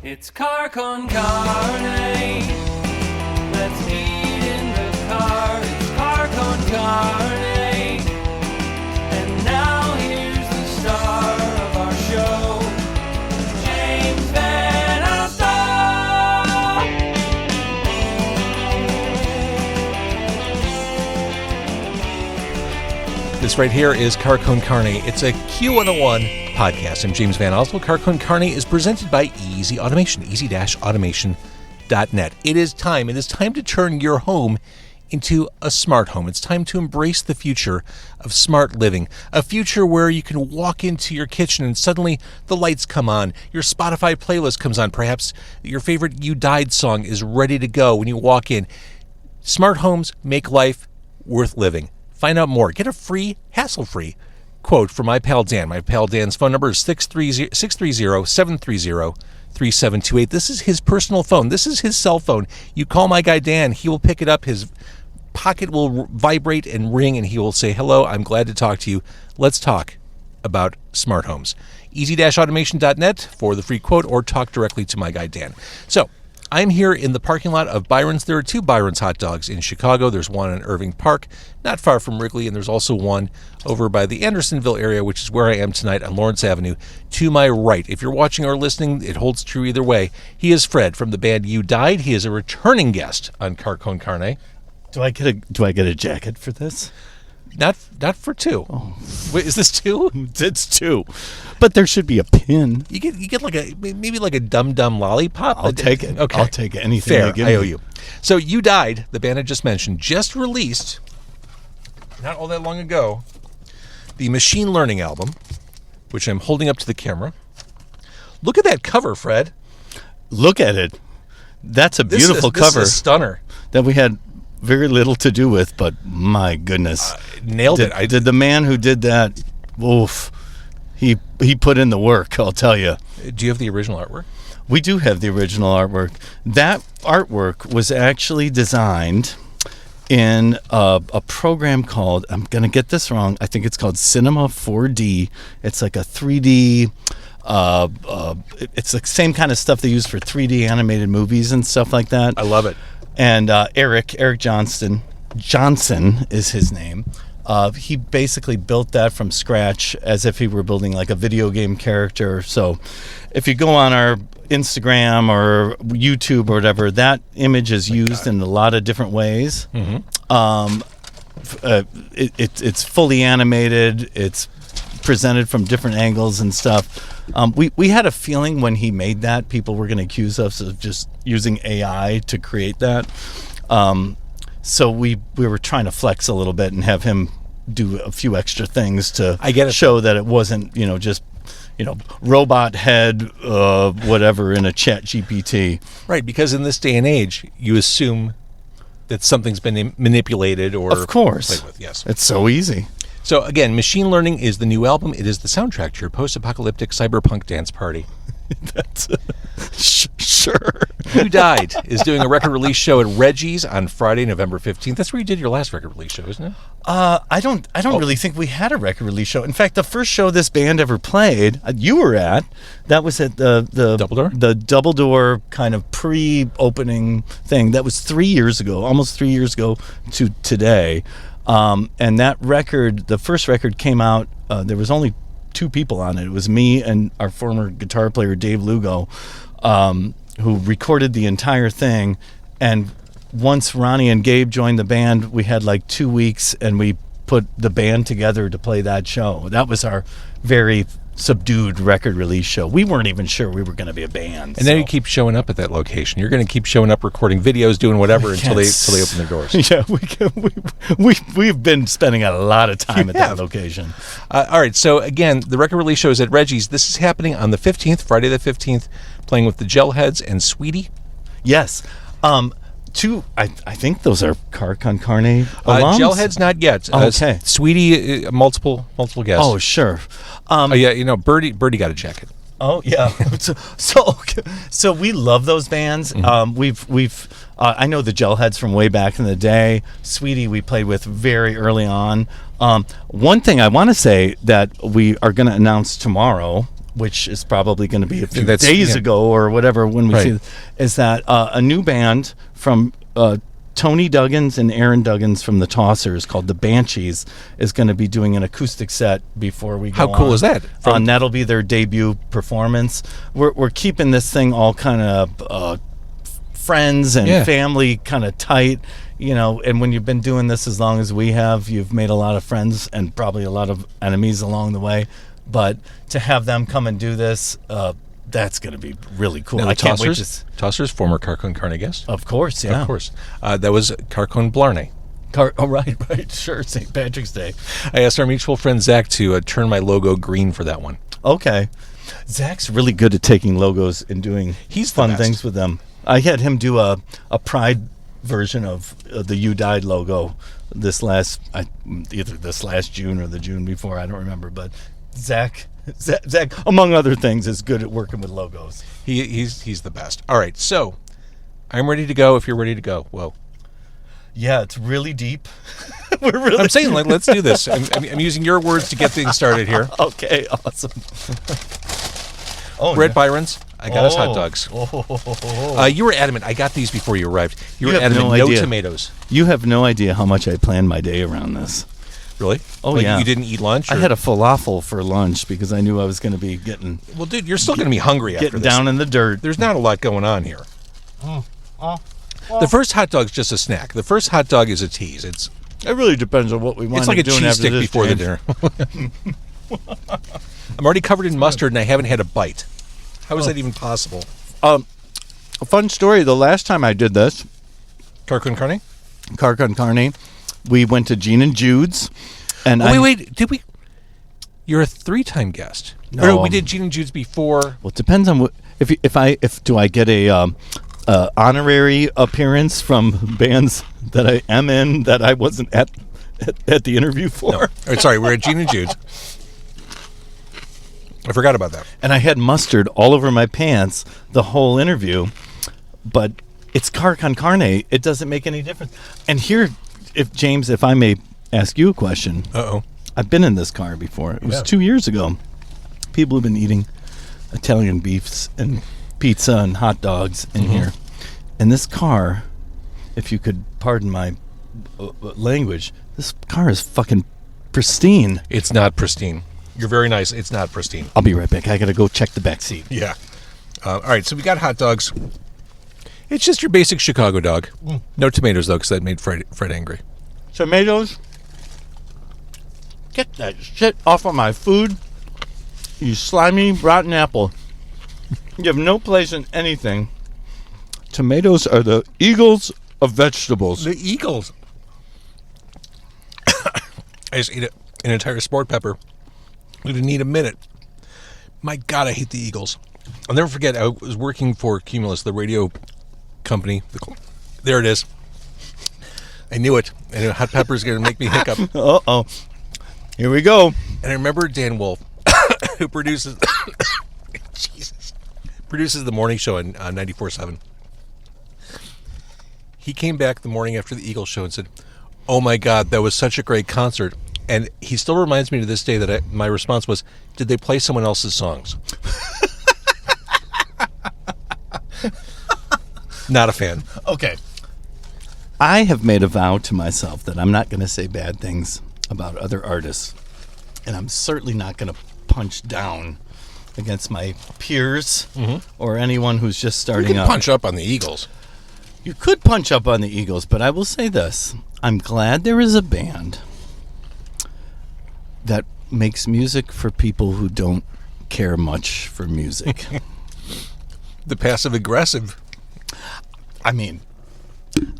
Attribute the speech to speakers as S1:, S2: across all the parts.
S1: It's Car Con Carne. Let's eat in the car. It's Car Con Carne. And now here's the star of our show, James Van Alstyne.
S2: This right here is Car Con Carne. It's a Q101 podcast. I'm James Van Alstyne. Car Con Carne is presented by Easy Automation, easy-automation.net. It is time to turn your home into a smart home. It's time to embrace the future of smart living, a future where you can walk into your kitchen and suddenly the lights come on, your Spotify playlist comes on, perhaps your favorite You Died song is ready to go when you walk in. Smart homes make life worth living. Find out more. Get a free, hassle-free quote from my pal Dan. My pal Dan's phone number is 630-730-3728. This is his personal phone. This is his cell phone. You call my guy Dan, he will pick it up. His pocket will vibrate and ring, and he will say, hello, I'm glad to talk to you. Let's talk about smart homes. Easy-automation.net for the free quote, or talk directly to my guy Dan. So, I'm here in the parking lot of Byron's. There are two Byron's hot dogs in Chicago. There's one in Irving Park, not far from Wrigley, and there's also one over by the Andersonville area, which is where I am tonight on Lawrence Avenue, to my right. If you're watching or listening, it holds true either way. He is Fred from the band You Died. He is a returning guest on Car Con Carne.
S3: Do I get a jacket for this?
S2: Not for two.
S3: Oh.
S2: Wait, is this two?
S3: It's two, but there should be a pin.
S2: You get like a dum lollipop.
S3: I'll take it.
S2: Okay,
S3: I'll take anything.
S2: Fair.
S3: They give
S2: I owe
S3: me.
S2: you. So You Died, the band I just mentioned, just released not all that long ago the Machine Learning album, which I'm holding up to the camera. Look at that cover, Fred.
S3: Look at it. That's a beautiful cover.
S2: This is a stunner.
S3: That we had very little to do with, but my goodness,
S2: nailed it.
S3: Did the man who did that? Oof, he put in the work. I'll tell you.
S2: Do you have the original artwork?
S3: We do have the original artwork. That artwork was actually designed in a program called, I'm going to get this wrong, I think it's called Cinema 4D. It's like a 3D, it's the same kind of stuff they use for 3D animated movies and stuff like that.
S2: I love it.
S3: And Eric Johnson is his name. He basically built that from scratch as if he were building like a video game character. So if you go on our Instagram or YouTube or whatever, that image is used in a lot of different ways. Mm-hmm. It's fully animated. It's presented from different angles and stuff. We had a feeling when he made that people were going to accuse us of just using AI to create that. So we were trying to flex a little bit and have him do a few extra things to show that it wasn't, just, robot head, whatever in a chat GPT.
S2: Right, because in this day and age, you assume that something's been manipulated or
S3: of course.
S2: Played with. Yes,
S3: it's so easy.
S2: So again, Machine Learning is the new album. It is the soundtrack to your post-apocalyptic cyberpunk dance party.
S3: That's sure.
S2: You Died is doing a record release show at Reggie's on Friday, November 15th. That's where you did your last record release show, isn't it?
S3: I don't really think we had a record release show. In fact, the first show this band ever played, you were at. That was at the
S2: Double Door?
S3: The Double Door kind of pre-opening thing. That was 3 years ago, almost 3 years ago to today. And that record, the first record came out, there was only two people on it. It was me and our former guitar player, Dave Lugo, who recorded the entire thing. And once Ronnie and Gabe joined the band, we had like 2 weeks and we put the band together to play that show. That was our very subdued record release show. We weren't even sure we were going to be a band.
S2: And then you keep showing up at that location. You're going to keep showing up, recording videos, doing whatever until they open their doors.
S3: Yeah, we've been spending a lot of time at that location.
S2: All right, so again, the record release show is at Reggie's. This is happening on the 15th, Friday the 15th, playing with the Gelheads and Sweetie.
S3: Yes. I think those are Car Con Carne alums?
S2: Gelheads not yet.
S3: Okay.
S2: Sweetie, multiple guests.
S3: Oh, sure.
S2: Birdie got a jacket.
S3: Oh yeah. So we love those bands. Mm-hmm. I know the Gelheads from way back in the day. Sweetie we played with very early on. One thing I want to say that we are going to announce tomorrow which is probably going to be a few
S2: That's-
S3: days
S2: yeah.
S3: ago or whatever when we
S2: Right.
S3: see this, is that a new band from Tony Duggins and Aaron Duggins from the Tossers called the Banshees is going to be doing an acoustic set before we go
S2: How cool
S3: on.
S2: is that?
S3: And that'll be their debut performance. We're keeping this thing all kind of friends and
S2: Yeah.
S3: family kind of tight, you know, and when you've been doing this as long as we have, you've made a lot of friends and probably a lot of enemies along the way. But to have them come and do this, that's going to be really cool.
S2: Now,
S3: I
S2: the
S3: can't wait
S2: Tossers, former Car Con Carne guest.
S3: Of course, yeah.
S2: Of course. That was Car Con Blarney.
S3: Right. Sure. St. Patrick's Day.
S2: I asked our mutual friend Zach to turn my logo green for that one.
S3: Okay. Zach's really good at taking logos and doing
S2: He's the
S3: fun
S2: best.
S3: things with them. I had him do a Pride version of the You Died logo either this last June or the June before. I don't remember. But Zach, among other things, is good at working with logos.
S2: He's the best. All right, so I'm ready to go if you're ready to go. Whoa.
S3: Yeah, it's really deep. We're really.
S2: I'm saying, let's do this. I'm using your words to get things started here.
S3: Okay, awesome.
S2: We're at Byron's. I got us hot dogs.
S3: Oh.
S2: You were adamant. I got these before you arrived. You were
S3: have
S2: adamant.
S3: no
S2: No
S3: idea.
S2: tomatoes.
S3: You have no idea how much I planned my day around this.
S2: Really?
S3: Oh,
S2: Like,
S3: yeah.
S2: You didn't eat lunch?
S3: I
S2: or-
S3: had a falafel for lunch because I knew I was going to be getting
S2: Well, dude, you're still going to be hungry after this.
S3: down in the dirt.
S2: There's not a lot going on here.
S3: Oh.
S2: The first hot dog's just a snack. The first hot dog is a tease. It's
S3: really depends on what we want
S2: it's like
S3: to
S2: a
S3: do
S2: cheese
S3: after
S2: stick
S3: this,
S2: before the
S3: James.
S2: dinner. I'm already covered in mustard and I haven't had a bite. How is that even possible?
S3: A fun story. The last time I did this,
S2: Car Con Carne?
S3: Car Con Carne, we went to Gene and Jude's, and
S2: Oh, wait. Did we? You're a 3-time guest.
S3: No.
S2: Or no, we did Gene and Jude's before.
S3: Well, it depends on what. If do I get a honorary appearance from bands that I am in that I wasn't at the interview for?
S2: No. All right, sorry, we're at Gene and Jude's. I forgot about that.
S3: And I had mustard all over my pants the whole interview, but it's Car Con Carne. It doesn't make any difference. And here, if I may ask you a question.
S2: Uh-oh.
S3: I've been in this car before. It was
S2: Yeah.
S3: 2 years ago. People have been eating Italian beefs and pizza and hot dogs in here. And this car, if you could pardon my language, this car is fucking pristine.
S2: It's not pristine. You're very nice. It's not pristine.
S3: I'll be right back. I got to go check the back seat.
S2: Yeah. All right, so we got hot dogs. It's just your basic Chicago dog. No tomatoes, though, because that made Fred angry.
S3: Tomatoes. Get that shit off of my food. You slimy, rotten apple. You have no place in anything. Tomatoes are the eagles of vegetables.
S2: The Eagles. I just ate an entire sport pepper. We didn't need a minute. My God, I hate the Eagles. I'll never forget, I was working for Cumulus, the radio company. There it is. I knew it. I knew hot pepper is going to make me hiccup.
S3: Uh-oh. Here we go.
S2: And I remember Dan Wolf, who produces the morning show on 94.7. He came back the morning after the Eagles show and said, "Oh my God, that was such a great concert." And he still reminds me to this day that my response was, "Did they play someone else's songs?" Not a fan.
S3: Okay. I have made a vow to myself that I'm not going to say bad things about other artists. And I'm certainly not going to punch down against my peers or anyone who's just
S2: You
S3: starting
S2: can
S3: out.
S2: punch up on the Eagles.
S3: You could punch up on the Eagles, but I will say this. I'm glad there is a band that makes music for people who don't care much for music.
S2: The passive aggressive.
S3: I mean,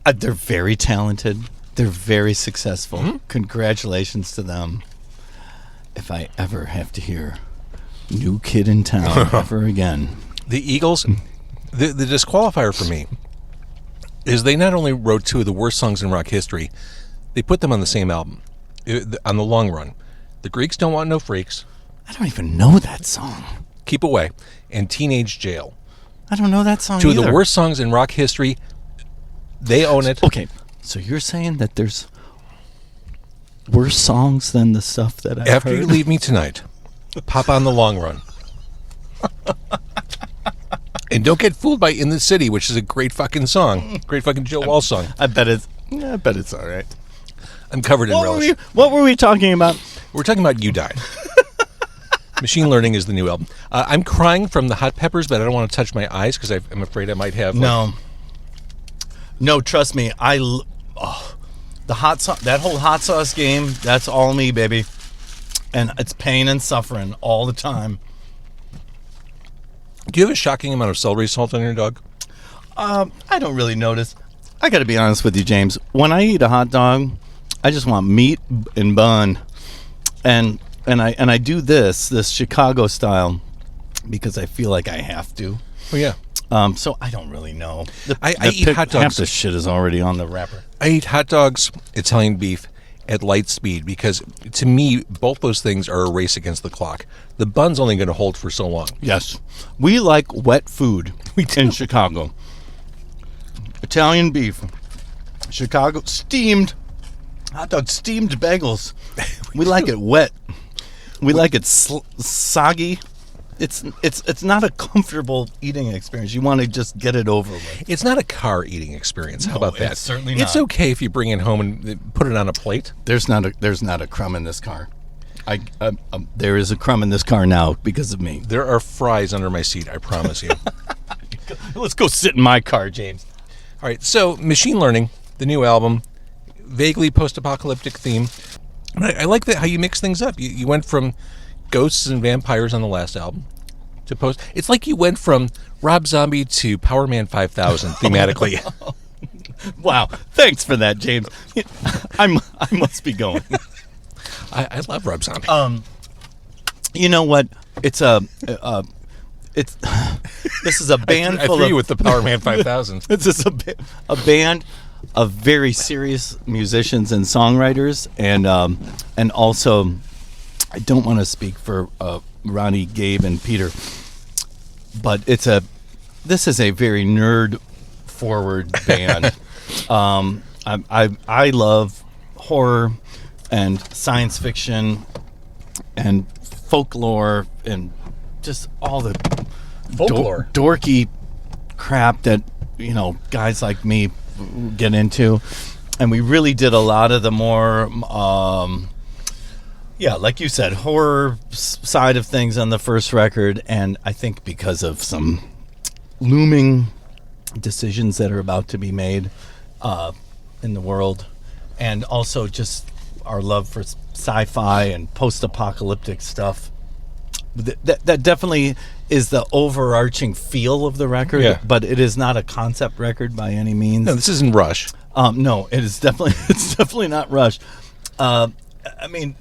S3: they're very talented. They're very successful. Congratulations to them. If I ever have to hear New Kid in Town ever again.
S2: The Eagles, the disqualifier for me is they not only wrote two of the worst songs in rock history, they put them on the same album on the long run. The Greeks Don't Want No Freaks,
S3: I don't even know that song.
S2: Keep Away, and Teenage Jail.
S3: I don't know that song
S2: Two
S3: either.
S2: of the worst songs in rock history. They own it.
S3: Okay, so you're saying that there's worse songs than the stuff that I've
S2: After
S3: heard?
S2: you leave me tonight, pop on the long run. And don't get fooled by In the City, which is a great fucking song. Great fucking Joe Walsh song.
S3: I bet it's all right.
S2: I'm covered in relish.
S3: What were we talking about?
S2: We're talking about You Died. Machine Learning is the new album. I'm crying from the hot peppers, but I don't want to touch my eyes because I'm afraid I might have...
S3: No, trust me. The hot sauce, that whole hot sauce game, that's all me, baby. And it's pain and suffering all the time.
S2: Do you have a shocking amount of celery salt on your dog?
S3: I don't really notice. I got to be honest with you, James. When I eat a hot dog, I just want meat and bun, and I do this Chicago style because I feel like I have to.
S2: Oh yeah.
S3: So I don't really know.
S2: I eat hot dogs.
S3: Half the shit is already on the wrapper.
S2: I eat hot dogs, Italian beef, at light speed because, to me, both those things are a race against the clock. The bun's only going to hold for so long.
S3: Yes. We like wet food in Chicago. Italian beef. Chicago steamed. Hot dog steamed bagels. We like it wet. We like it soggy. It's not a comfortable eating experience. You want to just get it over with.
S2: It's not a car eating experience. How about that?
S3: It's certainly not.
S2: It's okay if you bring it home and put it on a plate.
S3: There's not a crumb in this car. There is a crumb in this car now because of me.
S2: There are fries under my seat, I promise you.
S3: Let's go sit in my car, James.
S2: All right, so Machine Learning, the new album, vaguely post-apocalyptic theme. I like that how you mix things up. You went from ghosts and vampires on the last album to post. It's like you went from Rob Zombie to Power Man 5000 thematically.
S3: Wow, thanks for that, James. I must be going.
S2: I love Rob Zombie.
S3: You know what? This is a band
S2: I
S3: full
S2: threw
S3: of
S2: you with the Power Man 5000.
S3: This is a band of very serious musicians and songwriters, and also, I don't want to speak for Ronnie, Gabe, and Peter, but this is a very nerd forward band. I love horror and science fiction and folklore and just all the
S2: Folklore.
S3: dorky crap that guys like me get into, and we really did a lot of the more like you said, horror side of things on the first record. And I think because of some looming decisions that are about to be made in the world, and also just our love for sci-fi and post-apocalyptic stuff, that definitely is the overarching feel of the record.
S2: Yeah.
S3: But it is not a concept record by any means.
S2: No, this isn't Rush.
S3: No, it's definitely not Rush. I mean,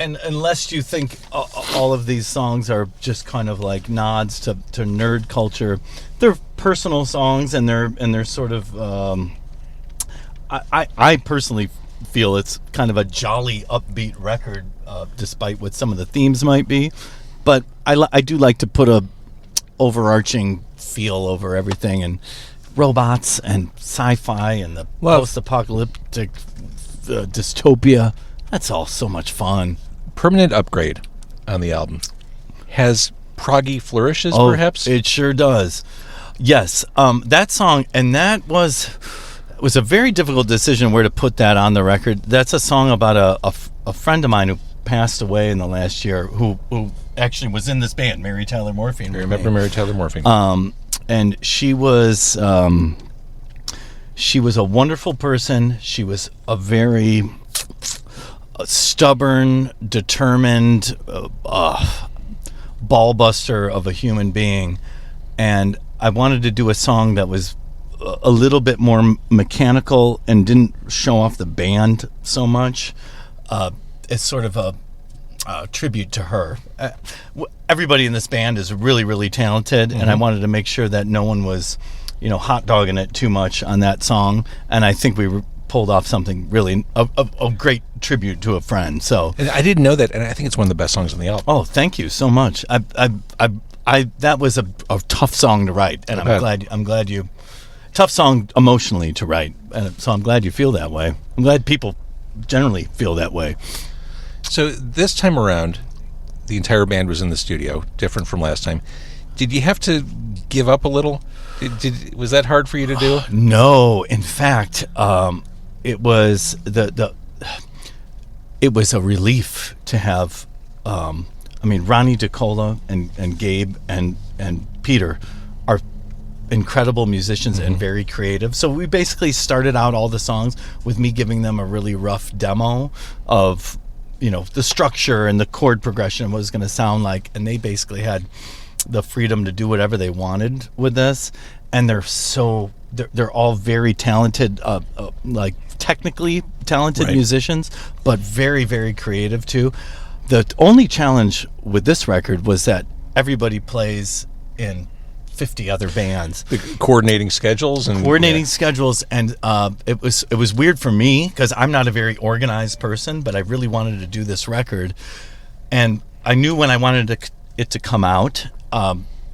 S3: and unless you think all of these songs are just kind of like nods to nerd culture, they're personal songs, and they're sort of. I personally feel it's kind of a jolly, upbeat record, despite what some of the themes might be. But I do like to put a overarching feel over everything, and robots and sci-fi and the post-apocalyptic dystopia. That's all so much fun.
S2: Permanent Upgrade on the album has proggy flourishes, perhaps?
S3: It sure does. Yes, that song, and that was a very difficult decision where to put that on the record. That's a song about a friend of mine who passed away in the last year, who actually was in this band, Mary Tyler Morphine.
S2: I remember Mary Tyler Morphine.
S3: And she was a wonderful person. She was a very stubborn, determined ball buster of a human being, and I wanted to do a song that was a little bit more mechanical and didn't show off the band so much. It's sort of a tribute to her. Everybody in this band is really, really talented, and I wanted to make sure that no one was, hot dogging it too much on that song. And I think we pulled off something really a great tribute to a friend. So,
S2: and I didn't know that, and I think it's one of the best songs on the album.
S3: Oh, thank you so much. That was a tough song to write, and I'm glad you. Tough song emotionally to write, so I'm glad you feel that way. I'm glad people generally feel that way.
S2: So this time around, the entire band was in the studio, different from last time. Did you have to give up a little? Was that hard for you to do?
S3: No, in fact, it was it was a relief to have. Ronnie DeCola and Gabe and Peter are incredible musicians and very creative. So we basically started out all the songs with me giving them a really rough demo of, the structure and the chord progression and what it was going to sound like, and they basically had the freedom to do whatever they wanted with this. And they're all very talented, like technically talented musicians, but very, very creative too. The only challenge with this record was that everybody plays in 50 other bands.
S2: The coordinating schedules and
S3: it was weird for me because I'm not a very organized person, but I really wanted to do this record, and I knew when I wanted it to come out.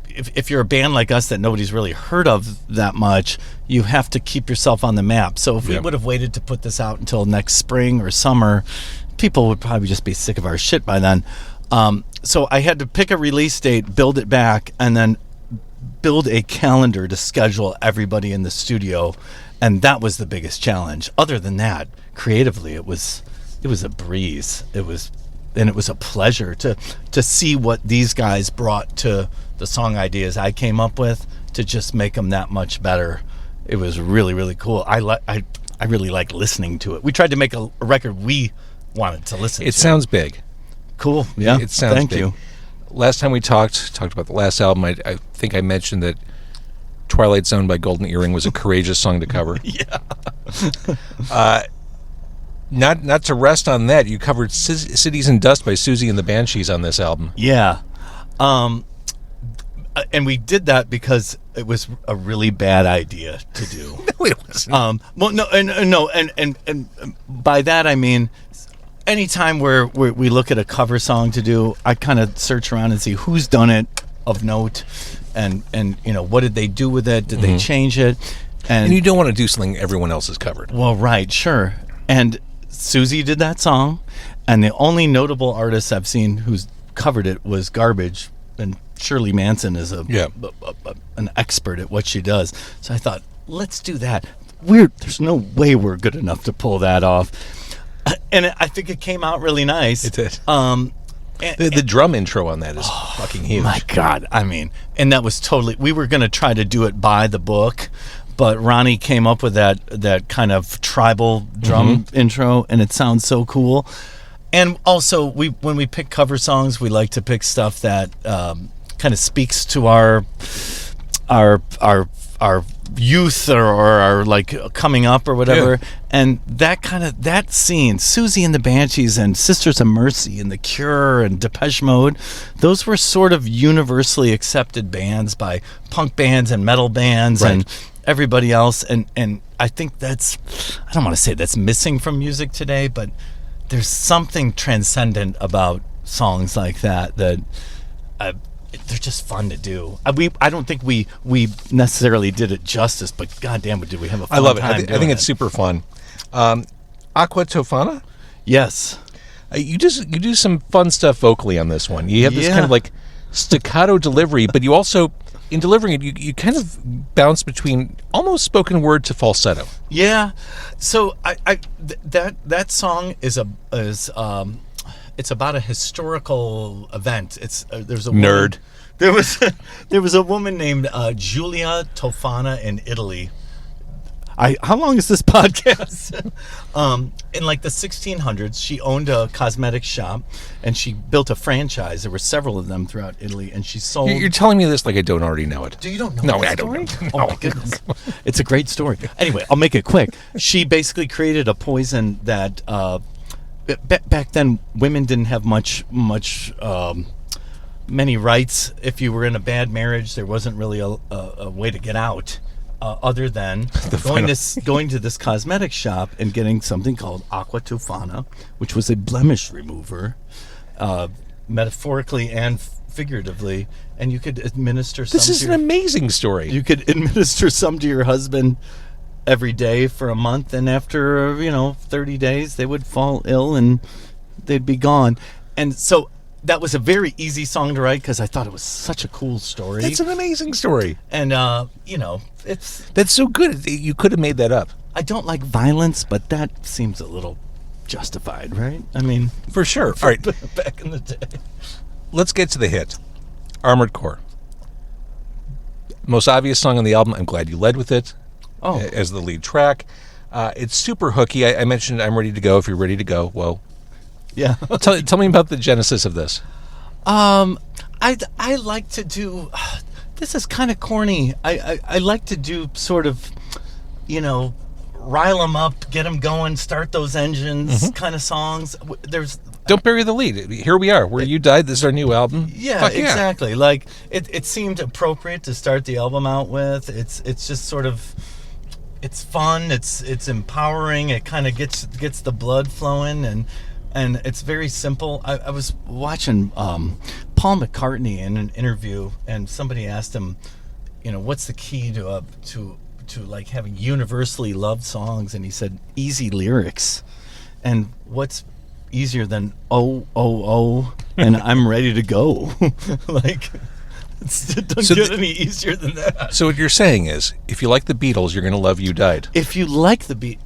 S3: If you're a band like us that nobody's really heard of that much, you have to keep yourself on the map. So if we would have waited to put this out until next spring or summer, people would probably just be sick of our shit by then. So I had to pick a release date, build it back, and then build a calendar to schedule everybody in the studio, and that was the biggest challenge. Other than that, creatively, it was a breeze. It was a pleasure to see what these guys brought to the song ideas I came up with to just make them that much better. It was really, really cool. I really like listening to it. We tried to make a record we wanted to listen to.
S2: It sounds big.
S3: Cool. Yeah.
S2: It sounds
S3: Thank
S2: big.
S3: you.
S2: Last time we talked about the last album, I think I mentioned that Twilight Zone by Golden Earring was a courageous song to cover.
S3: Yeah.
S2: Not to rest on that, you covered Cities and Dust by Susie and the Banshees on this album.
S3: Yeah. And we did that because it was a really bad idea to do.
S2: No, it wasn't.
S3: And by that I mean, anytime where we look at a cover song to do, I kind of search around and see who's done it of note, and what did they do with it? Did they change it?
S2: And you don't want to do something everyone else has covered.
S3: Well, right, sure. And Susie did that song, and the only notable artist I've seen who's covered it was Garbage, and Shirley Manson is an expert at what she does. So I thought, let's do that. There's no way we're good enough to pull that off. And I think it came out really nice.
S2: It did. The drum intro on that is fucking huge.
S3: My God. And that was totally... We were going to try to do it by the book, but Ronnie came up with that kind of tribal drum intro, and it sounds so cool. And also, when we pick cover songs, we like to pick stuff that kind of speaks to our youth or our like coming up or whatever.
S2: Yeah.
S3: And that scene, Susie and the Banshees and Sisters of Mercy and The Cure and Depeche Mode, those were sort of universally accepted bands by punk bands and metal bands and everybody else. And I think I don't want to say that's missing from music today, but there's something transcendent about songs like that they're just fun to do. I don't think we necessarily did it justice, but goddamn, did we have a fun time.
S2: I love it. I
S3: doing
S2: think it's super fun. Aqua Tofana?
S3: Yes.
S2: You do some fun stuff vocally on this one. You have this kind of like staccato delivery, but you also, in delivering it, you kind of bounce between almost spoken word to falsetto.
S3: Yeah. So that song is it's about a historical event. There's a
S2: nerd.
S3: Woman, there was a woman named Giulia Tofana in Italy. How long is this podcast? In like the 1600s, she owned a cosmetic shop, and she built a franchise. There were several of them throughout Italy, and she sold...
S2: You're telling me this like I don't already know it.
S3: Do you don't know
S2: No,
S3: that
S2: I
S3: story?
S2: don't know.
S3: Oh, my goodness. It's a great story. Anyway, I'll make it quick. She basically created a poison that... back then, women didn't have many rights. If you were in a bad marriage, there wasn't really a way to get out other than going to this cosmetic shop and getting something called Aqua Tofana, which was a blemish remover, metaphorically and figuratively, and you could administer some.
S2: This is an amazing story.
S3: You could administer some to your husband every day for a month, and after 30 days they would fall ill and they'd be gone. And so that was a very easy song to write because I thought it was such a cool story.
S2: That's an amazing story.
S3: And, it's...
S2: That's so good. You could have made that up.
S3: I don't like violence, but that seems a little justified, right? I mean...
S2: For sure. All right.
S3: Back in the day.
S2: Let's get to the hit. Armored Core. Most obvious song on the album. I'm glad you led with it as the lead track. It's super hooky. I mentioned I'm ready to go. If you're ready to go, well...
S3: Yeah.
S2: tell me about the genesis of this.
S3: I like to do... This is kind of corny. I like to do sort of, rile them up, get them going, start those engines kind of songs.
S2: Don't bury the lead. Here we are. Where You Died. This is our new album.
S3: Yeah,
S2: Fuck
S3: exactly. Like, it seemed appropriate to start the album out with. It's just sort of... It's fun. It's empowering. It kind of gets the blood flowing, and it's very simple. I was watching Paul McCartney in an interview, and somebody asked him, what's the key to like having universally loved songs, and he said easy lyrics. And what's easier than oh and I'm ready to go? Like, it doesn't get any easier than that.
S2: So what you're saying is, if you like the Beatles, you're going to love You Died.
S3: If you like the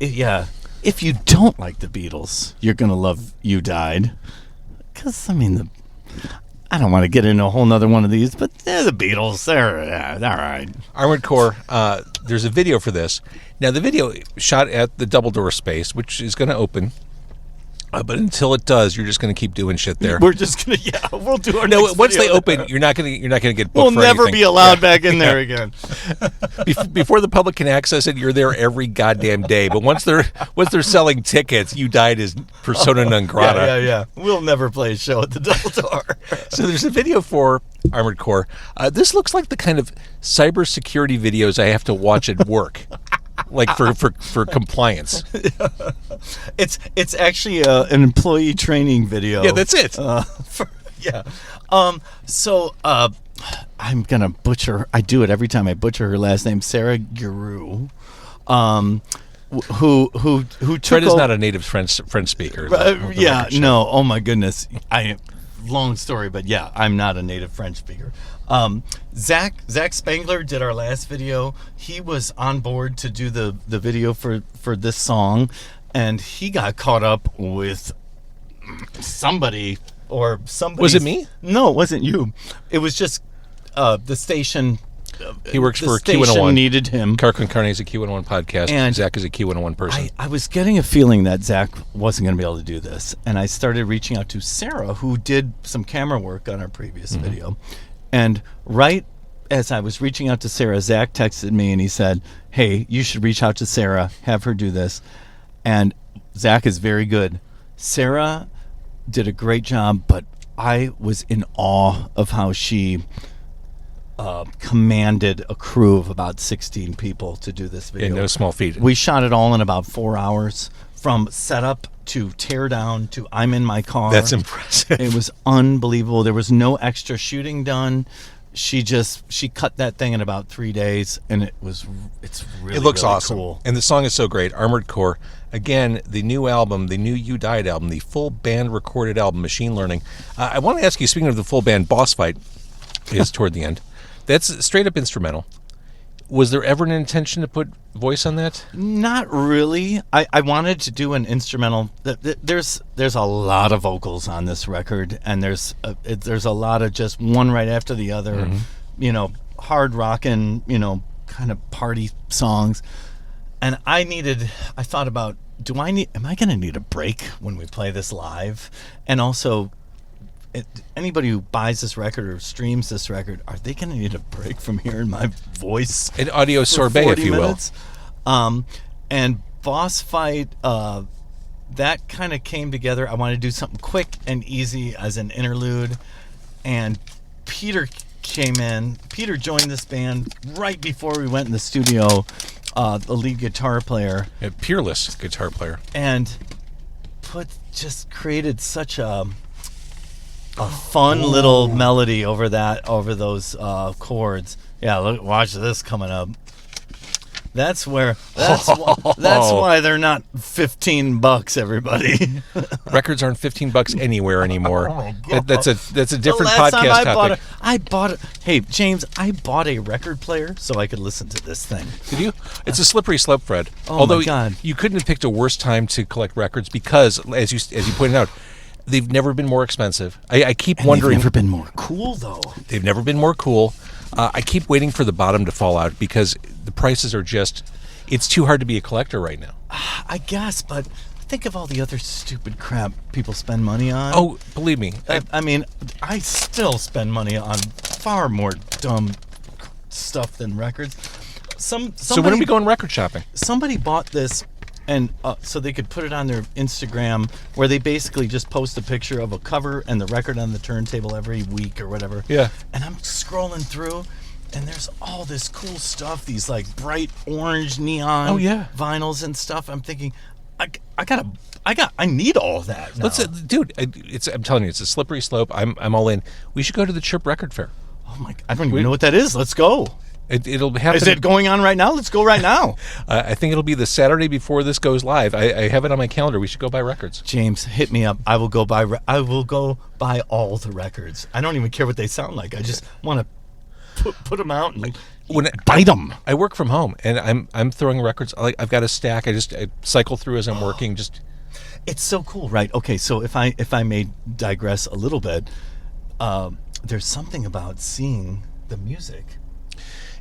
S3: if you don't like the Beatles, you're going to love You Died. Because, I don't want to get into a whole nother one of these, but they're the Beatles. They're all right.
S2: Armored Core, there's a video for this. Now, the video shot at the Double Door Space, which is going to open. But until it does, you're just going to keep doing shit there.
S3: We're just going to, we'll do our
S2: No,
S3: next
S2: once
S3: video
S2: they open, you're not going to get booked
S3: We'll
S2: for
S3: never
S2: anything.
S3: be allowed back in there again.
S2: Before the public can access it, you're there every goddamn day. But once they're selling tickets, You Died is persona non grata.
S3: Yeah. We'll never play a show at the Double Door.
S2: So there's a video for Armored Core. This looks like the kind of cybersecurity videos I have to watch at work. Like for compliance.
S3: It's actually an employee training video.
S2: Yeah, that's it.
S3: So I'm gonna butcher. I do it every time I butcher her last name, Sarah Giroux. Who took
S2: Fred is not a native French speaker.
S3: No. Oh my goodness. Long story, but yeah, I'm not a native French speaker. Zach Spangler did our last video. He was on board to do the video for this song, and he got caught up with somebody. Was
S2: it me?
S3: No, it wasn't you. It was just the station.
S2: He works for
S3: station
S2: Q101.
S3: Needed him.
S2: Car Con Carne is a Q101 podcast,
S3: And
S2: Zach is a Q101 person.
S3: I was getting a feeling that Zach wasn't going to be able to do this, and I started reaching out to Sarah, who did some camera work on our previous video. And right as I was reaching out to Sarah, Zach texted me and he said, "Hey, you should reach out to Sarah, have her do this." And Zach is very good. Sarah did a great job, but I was in awe of how she commanded a crew of about 16 people to do this video.
S2: Yeah, no small feat.
S3: We shot it all in about 4 hours, from setup to tear down to I'm in my car.
S2: That's impressive.
S3: It was unbelievable. There was no extra shooting done. She cut that thing in about 3 days, and it's really,
S2: it looks
S3: really
S2: awesome.
S3: cool.
S2: And the song is so great. Armored Core. Again, the new album, the new You Died album, the full band recorded album, Machine Learning. I want to ask you, speaking of the full band, Boss Fight is toward the end. That's straight up instrumental. Was there ever an intention to put voice on that?
S3: Not really. I wanted to do an instrumental. There's a lot of vocals on this record, and there's a lot of just one right after the other, hard rockin', kind of party songs. And I thought about, am I going to need a break when we play this live? And also, anybody who buys this record or streams this record, are they going to need a break from hearing my voice?
S2: An audio sorbet, if you
S3: minutes? And Boss Fight, that kind of came together. I wanted to do something quick and easy as an interlude. And Peter came in. Peter joined this band right before we went in the studio, the lead guitar player.
S2: A peerless guitar player.
S3: And just created such a fun little melody over those chords. Yeah, watch this coming up. That's why they're not $15, everybody.
S2: Records aren't $15 anywhere anymore.
S3: Oh my God.
S2: That's a different
S3: The last time
S2: podcast topic.
S3: I bought it. Hey, James, I bought a record player so I could listen to this thing.
S2: Did you? It's a slippery slope, Fred.
S3: Oh,
S2: Although
S3: my God.
S2: you couldn't have picked a worse time to collect records because, as you pointed out, they've never been more expensive. I keep wondering.
S3: They've never been more cool, though.
S2: They've never been more cool. I keep waiting for the bottom to fall out because the prices are just. It's too hard to be a collector right now.
S3: I guess, but think of all the other stupid crap people spend money on.
S2: Oh, believe me.
S3: I mean, I still spend money on far more dumb stuff than records.
S2: So when are we going record shopping?
S3: Somebody bought this, and so they could put it on their Instagram, where they basically just post a picture of a cover and the record on the turntable every week or whatever.
S2: Yeah.
S3: And I'm scrolling through, and there's all this cool stuff, these like bright orange neon vinyls and stuff. I'm thinking, I need all of that now.
S2: Dude, I'm telling you, it's a slippery slope. I'm all in. We should go to the Chirp Record Fair.
S3: Oh my! I don't even know what that is. Let's go.
S2: It'll happen.
S3: Is it going on right now? Let's go right now.
S2: I think it'll be the Saturday before this goes live. I have it on my calendar. We should go buy records.
S3: James, hit me up. I will go buy all the records. I don't even care what they sound like. I just want to put them out and bite them.
S2: I work from home, and I'm throwing records. I've got a stack. I cycle through as I'm working.
S3: It's so cool, right? Okay, so if I may digress a little bit, there's something about seeing the music.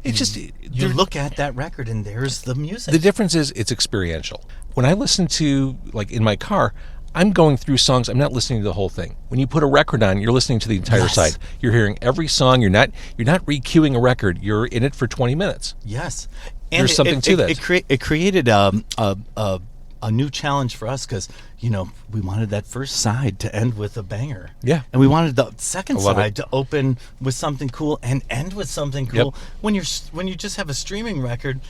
S2: It's just
S3: you look at that record and there's the music.
S2: The difference is it's experiential. When I listen to, like in my car, I'm going through songs. I'm not listening to the whole thing. When you put a record on, you're listening to the entire side. You're hearing every song. You're not re-queuing a record. You're in it for 20 minutes.
S3: Yes, and
S2: there's something to that.
S3: It created a new challenge for us because we wanted that first side to end with a banger.
S2: Yeah,
S3: and we wanted the second side to open with something cool and end with something cool.
S2: Yep.
S3: When you just have a streaming record,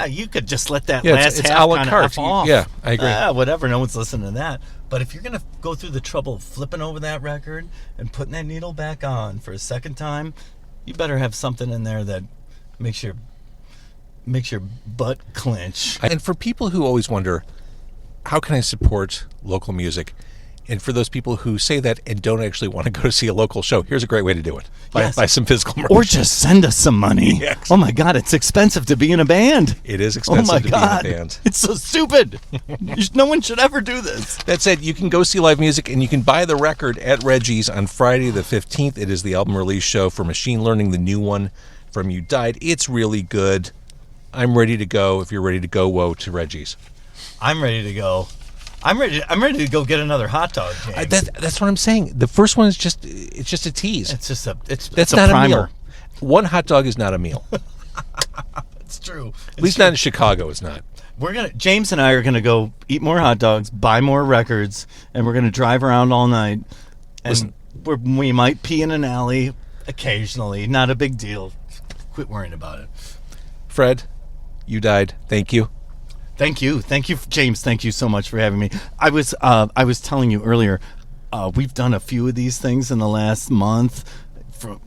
S3: you could just let that
S2: it's
S3: half
S2: a la
S3: kind
S2: carte.
S3: of off.
S2: Yeah, I agree.
S3: Whatever, no one's listening to that. But if you're gonna go through the trouble of flipping over that record and putting that needle back on for a second time, you better have something in there that makes your butt clench.
S2: And for people who always wonder, how can I support local music? And for those people who say that and don't actually want to go to see a local show, here's a great way to do it. Buy some physical merch.
S3: Or just send us some money.
S2: Yes.
S3: Oh my God, it's expensive to be in a band.
S2: It is expensive to be in a band.
S3: It's so stupid. No one should ever do this.
S2: That said, you can go see live music and you can buy the record at Reggie's on Friday the 15th. It is the album release show for Machine Learning, the new one from You Died. It's really good. I'm ready to go. If you're ready to go, whoa, to Reggie's.
S3: I'm ready to go. I'm ready to go get another hot dog, James.
S2: That's what I'm saying. The first one is just a tease.
S3: That's
S2: not
S3: a
S2: meal. One hot dog is not a meal.
S3: It's true.
S2: At least not in Chicago. It's not.
S3: James and I are gonna go eat more hot dogs, buy more records, and we're gonna drive around all night. And we might pee in an alley occasionally. Not a big deal. Quit worrying about it.
S2: Fred, You Died. Thank you.
S3: Thank you, James. Thank you so much for having me. I was telling you earlier, we've done a few of these things in the last month, for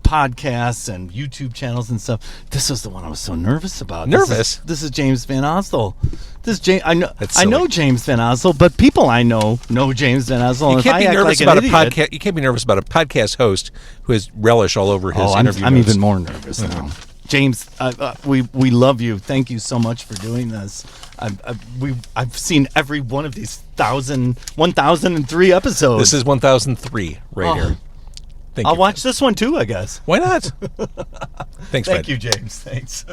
S3: podcasts and YouTube channels and stuff. This was the one I was so nervous about.
S2: Nervous?
S3: This is James Van Osdol. This James.
S2: That's
S3: I know
S2: silly.
S3: James Van Osdol, but people I know James Van Osdol.
S2: You
S3: And
S2: can't
S3: if
S2: be
S3: I act
S2: nervous
S3: like
S2: about
S3: an
S2: a
S3: idiot,
S2: podcast. You can't be nervous about a podcast host who has relish all over his interview.
S3: I'm
S2: notes.
S3: even more nervous now. James, we love you. Thank you so much for doing this. I've seen every one of these 1,003 episodes.
S2: This is 1003 right here.
S3: I'll watch this one too, I guess.
S2: Why not? Thanks, Fred.
S3: Thank you, James. Thanks.